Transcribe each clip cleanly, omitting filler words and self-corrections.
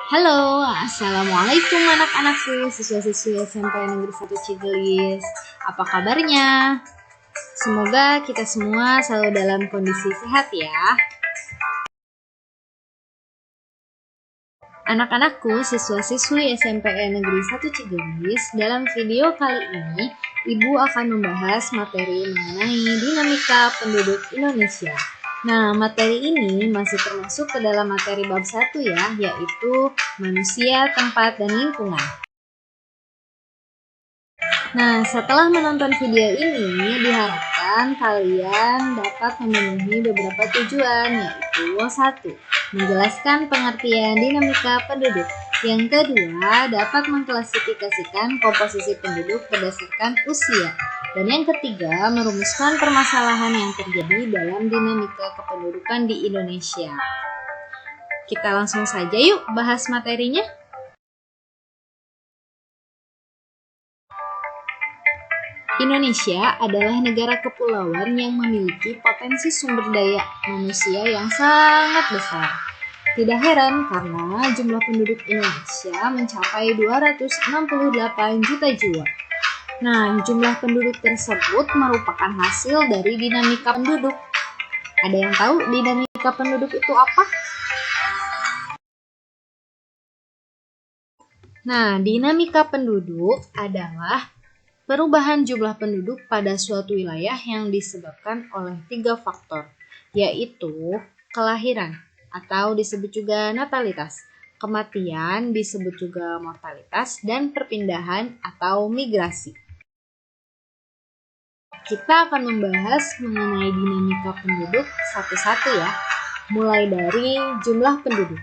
Halo, Assalamualaikum anak-anakku, siswa-siswi SMP Negeri 1 Cigelis. Apa kabarnya? Semoga kita semua selalu dalam kondisi sehat ya. Anak-anakku, siswa-siswi SMP Negeri 1 Cigelis, dalam video kali ini, Ibu akan membahas materi mengenai dinamika penduduk Indonesia. Nah, materi ini masih termasuk ke dalam materi bab 1 ya, yaitu manusia, tempat, dan lingkungan. Nah, setelah menonton video ini, diharapkan kalian dapat memenuhi beberapa tujuan, yaitu 1. Menjelaskan pengertian dinamika penduduk. Yang kedua, dapat mengklasifikasikan komposisi penduduk berdasarkan usia. Dan yang ketiga, merumuskan permasalahan yang terjadi dalam dinamika kependudukan di Indonesia. Kita langsung saja yuk bahas materinya. Indonesia adalah negara kepulauan yang memiliki potensi sumber daya manusia yang sangat besar. Tidak heran karena jumlah penduduk Indonesia mencapai 268 juta jiwa. Nah, jumlah penduduk tersebut merupakan hasil dari dinamika penduduk. Ada yang tahu dinamika penduduk itu apa? Nah, dinamika penduduk adalah perubahan jumlah penduduk pada suatu wilayah yang disebabkan oleh 3 faktor, yaitu kelahiran atau disebut juga natalitas, kematian disebut juga mortalitas, dan perpindahan atau migrasi. Kita akan membahas mengenai dinamika penduduk satu-satu ya, mulai dari jumlah penduduk.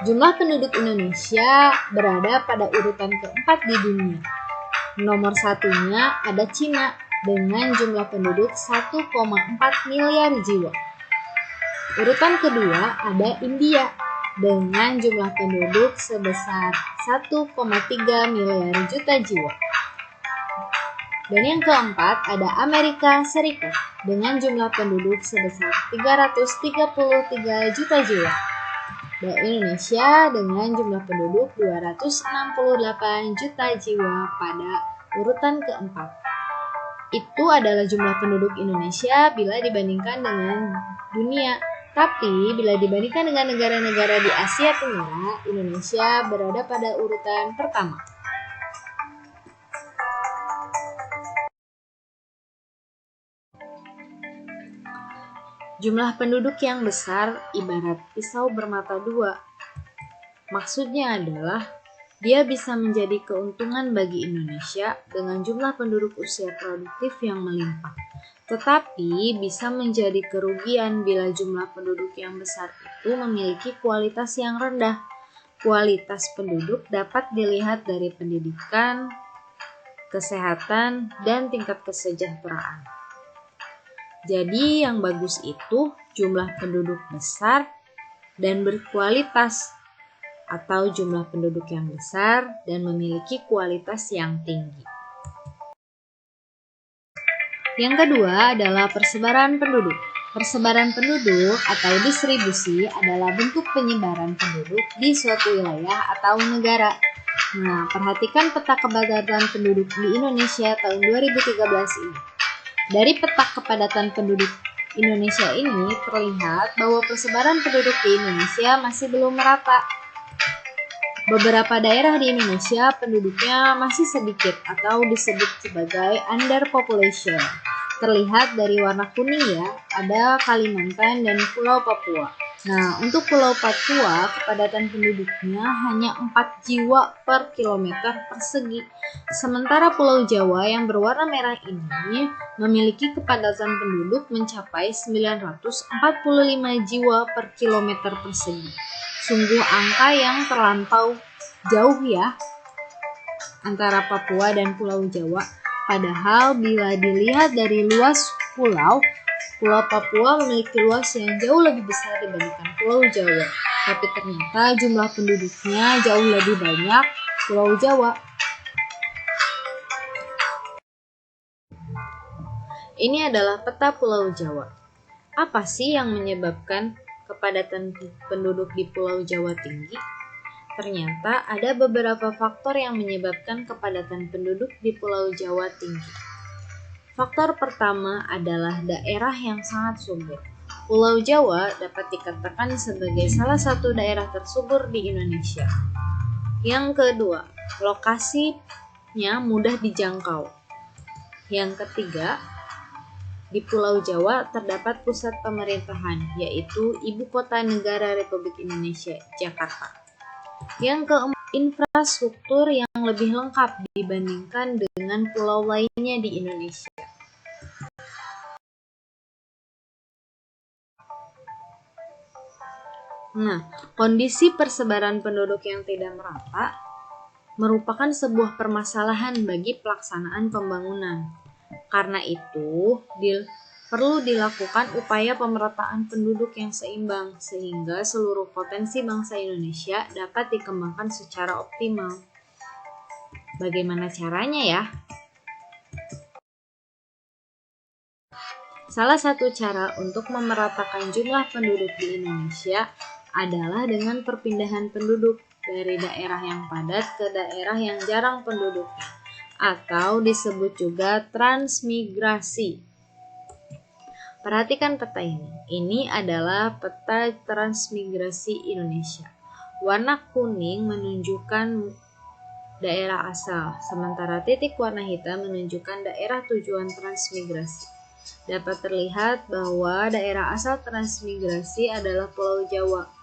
Jumlah penduduk Indonesia berada pada urutan keempat di dunia. Nomor satunya ada Cina dengan jumlah penduduk 1,4 miliar jiwa. Urutan kedua ada India dengan jumlah penduduk sebesar 1,3 miliar juta jiwa. Dan yang keempat ada Amerika Serikat dengan jumlah penduduk sebesar 333 juta jiwa. Dan Indonesia dengan jumlah penduduk 268 juta jiwa pada urutan keempat. Itu adalah jumlah penduduk Indonesia bila dibandingkan dengan dunia. Tapi bila dibandingkan dengan negara-negara di Asia Tenggara, Indonesia berada pada urutan pertama. Jumlah penduduk yang besar ibarat pisau bermata dua. Maksudnya adalah dia bisa menjadi keuntungan bagi Indonesia dengan jumlah penduduk usia produktif yang melimpah. Tetapi bisa menjadi kerugian bila jumlah penduduk yang besar itu memiliki kualitas yang rendah. Kualitas penduduk dapat dilihat dari pendidikan, kesehatan, dan tingkat kesejahteraan. Jadi yang bagus itu jumlah penduduk besar dan berkualitas, atau jumlah penduduk yang besar dan memiliki kualitas yang tinggi. Yang kedua adalah persebaran penduduk. Persebaran penduduk atau distribusi adalah bentuk penyebaran penduduk di suatu wilayah atau negara. Nah, perhatikan peta kepadatan penduduk di Indonesia tahun 2013 ini. Dari peta kepadatan penduduk Indonesia ini terlihat bahwa persebaran penduduk di Indonesia masih belum merata. Beberapa daerah di Indonesia penduduknya masih sedikit atau disebut sebagai underpopulation. Terlihat dari warna kuning ya, ada Kalimantan dan Pulau Papua. Nah, untuk Pulau Papua, kepadatan penduduknya hanya 4 jiwa per kilometer persegi. Sementara Pulau Jawa yang berwarna merah ini memiliki kepadatan penduduk mencapai 945 jiwa per kilometer persegi. Sungguh angka yang terlampau jauh ya antara Papua dan Pulau Jawa. Padahal bila dilihat dari luas Pulau Papua memiliki luas yang jauh lebih besar dibandingkan Pulau Jawa. Tapi ternyata jumlah penduduknya jauh lebih banyak Pulau Jawa. Ini adalah peta Pulau Jawa. Apa sih yang menyebabkan kepadatan penduduk di Pulau Jawa tinggi? ternyata ada beberapa faktor yang menyebabkan kepadatan penduduk di Pulau Jawa tinggi. Faktor pertama adalah daerah yang sangat subur. Pulau Jawa dapat dikatakan sebagai salah satu daerah tersubur di Indonesia. Yang kedua, lokasinya mudah dijangkau. Yang ketiga, di Pulau Jawa terdapat pusat pemerintahan, yaitu Ibu Kota Negara Republik Indonesia, Jakarta. Yang keempat, infrastruktur yang lebih lengkap dibandingkan dengan pulau lainnya di Indonesia. Nah, kondisi persebaran penduduk yang tidak merata merupakan sebuah permasalahan bagi pelaksanaan pembangunan. Karena itu, perlu dilakukan upaya pemerataan penduduk yang seimbang sehingga seluruh potensi bangsa Indonesia dapat dikembangkan secara optimal. Bagaimana caranya ya? Salah satu cara untuk memeratakan jumlah penduduk di Indonesia adalah dengan perpindahan penduduk dari daerah yang padat ke daerah yang jarang penduduknya, atau disebut juga transmigrasi. Perhatikan peta ini. Ini adalah peta transmigrasi Indonesia. Warna kuning menunjukkan daerah asal, sementara titik warna hitam menunjukkan daerah tujuan transmigrasi. Dapat terlihat bahwa daerah asal transmigrasi adalah Pulau Jawa.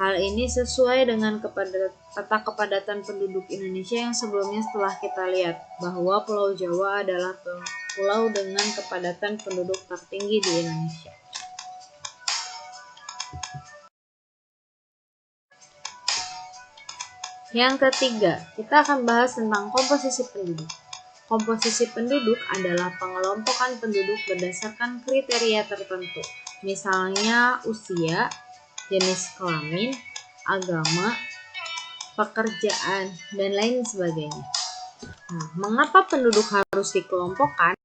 Hal ini sesuai dengan peta kepadatan penduduk Indonesia yang sebelumnya setelah kita lihat bahwa Pulau Jawa adalah pulau dengan kepadatan penduduk tertinggi di Indonesia. Yang ketiga, kita akan bahas tentang komposisi penduduk. Komposisi penduduk adalah pengelompokan penduduk berdasarkan kriteria tertentu, misalnya usia, jenis kelamin, agama, pekerjaan, dan lain sebagainya. Nah, mengapa penduduk harus dikelompokkan?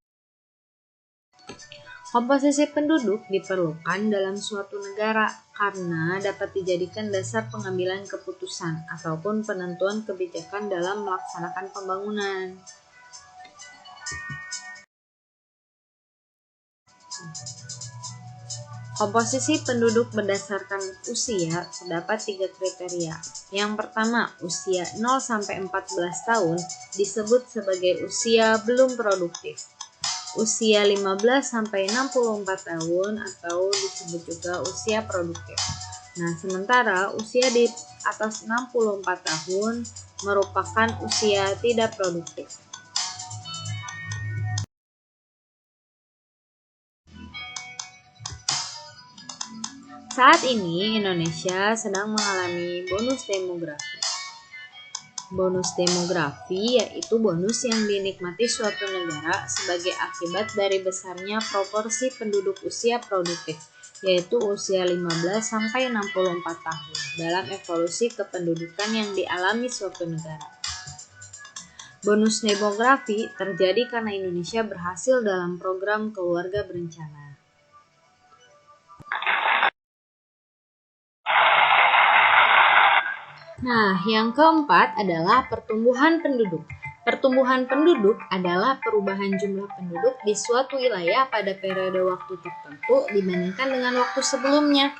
Komposisi penduduk diperlukan dalam suatu negara karena dapat dijadikan dasar pengambilan keputusan ataupun penentuan kebijakan dalam melaksanakan pembangunan. Komposisi penduduk berdasarkan usia terdapat 3 kriteria. Yang pertama, usia 0-14 tahun disebut sebagai usia belum produktif. Usia 15-64 tahun atau disebut juga usia produktif. Nah, sementara usia di atas 64 tahun merupakan usia tidak produktif. Saat ini Indonesia sedang mengalami bonus demografi. Bonus demografi yaitu bonus yang dinikmati suatu negara sebagai akibat dari besarnya proporsi penduduk usia produktif, yaitu usia 15-64 tahun dalam evolusi kependudukan yang dialami suatu negara. Bonus demografi terjadi karena Indonesia berhasil dalam program keluarga berencana. Nah, yang keempat adalah pertumbuhan penduduk. Pertumbuhan penduduk adalah perubahan jumlah penduduk di suatu wilayah pada periode waktu tertentu dibandingkan dengan waktu sebelumnya.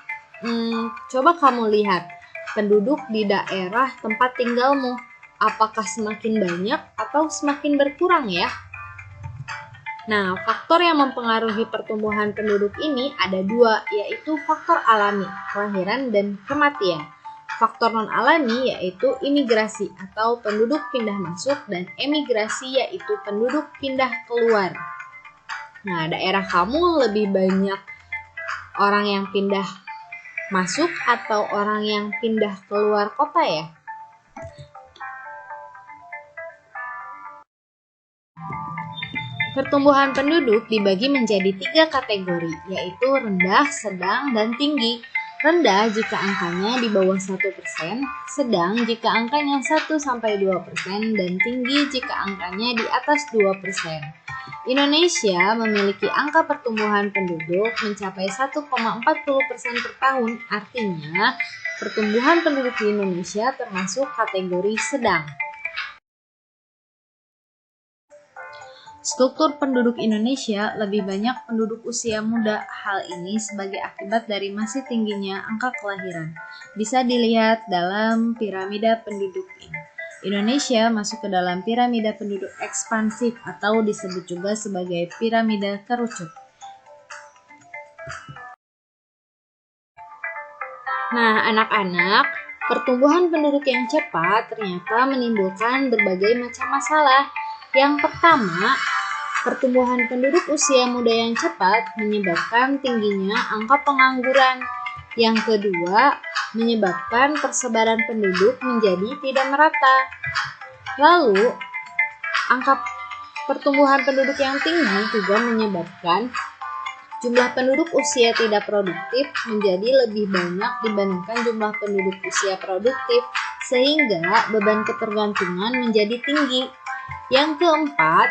Coba kamu lihat, penduduk di daerah tempat tinggalmu, apakah semakin banyak atau semakin berkurang ya? Nah, faktor yang mempengaruhi pertumbuhan penduduk ini ada 2, yaitu faktor alami, kelahiran dan kematian. Faktor non-alami yaitu imigrasi atau penduduk pindah masuk dan emigrasi yaitu penduduk pindah keluar. Nah, daerah kamu lebih banyak orang yang pindah masuk atau orang yang pindah keluar kota ya? Pertumbuhan penduduk dibagi menjadi 3 kategori, yaitu rendah, sedang, dan tinggi. Rendah jika angkanya di bawah 1%, sedang jika angkanya 1-2%, dan tinggi jika angkanya di atas 2%. Indonesia memiliki angka pertumbuhan penduduk mencapai 1,40% per tahun, artinya pertumbuhan penduduk di Indonesia termasuk kategori sedang. Struktur penduduk Indonesia lebih banyak penduduk usia muda. Hal ini sebagai akibat dari masih tingginya angka kelahiran. Bisa dilihat dalam piramida penduduk ini. Indonesia masuk ke dalam piramida penduduk ekspansif atau disebut juga sebagai piramida kerucut. Nah, anak-anak, pertumbuhan penduduk yang cepat ternyata menimbulkan berbagai macam masalah. Yang pertama, pertumbuhan penduduk usia muda yang cepat menyebabkan tingginya angka pengangguran. Yang kedua, menyebabkan persebaran penduduk menjadi tidak merata. Lalu, angka pertumbuhan penduduk yang tinggi juga menyebabkan jumlah penduduk usia tidak produktif menjadi lebih banyak dibandingkan jumlah penduduk usia produktif, sehingga beban ketergantungan menjadi tinggi. Yang keempat,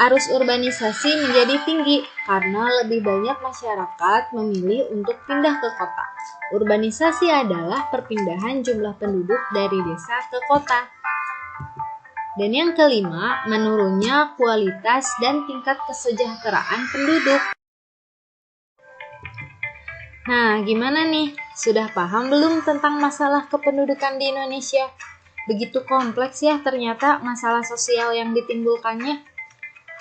arus urbanisasi menjadi tinggi karena lebih banyak masyarakat memilih untuk pindah ke kota. Urbanisasi adalah perpindahan jumlah penduduk dari desa ke kota. Dan yang kelima, menurunnya kualitas dan tingkat kesejahteraan penduduk. Nah, gimana nih? Sudah paham belum tentang masalah kependudukan di Indonesia? Begitu kompleks ya ternyata masalah sosial yang ditimbulkannya.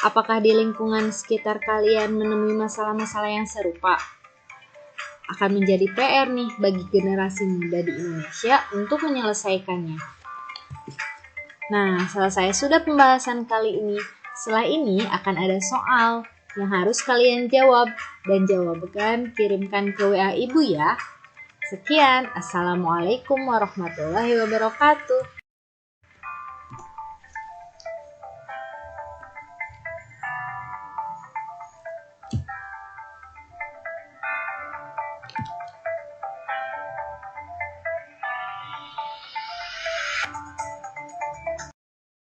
Apakah di lingkungan sekitar kalian menemui masalah-masalah yang serupa? Akan menjadi PR nih bagi generasi muda di Indonesia untuk menyelesaikannya. Nah, selesai sudah pembahasan kali ini. Setelah ini akan ada soal yang harus kalian jawab. Dan jawaban kirimkan ke WA Ibu ya. Sekian, Assalamualaikum warahmatullahi wabarakatuh.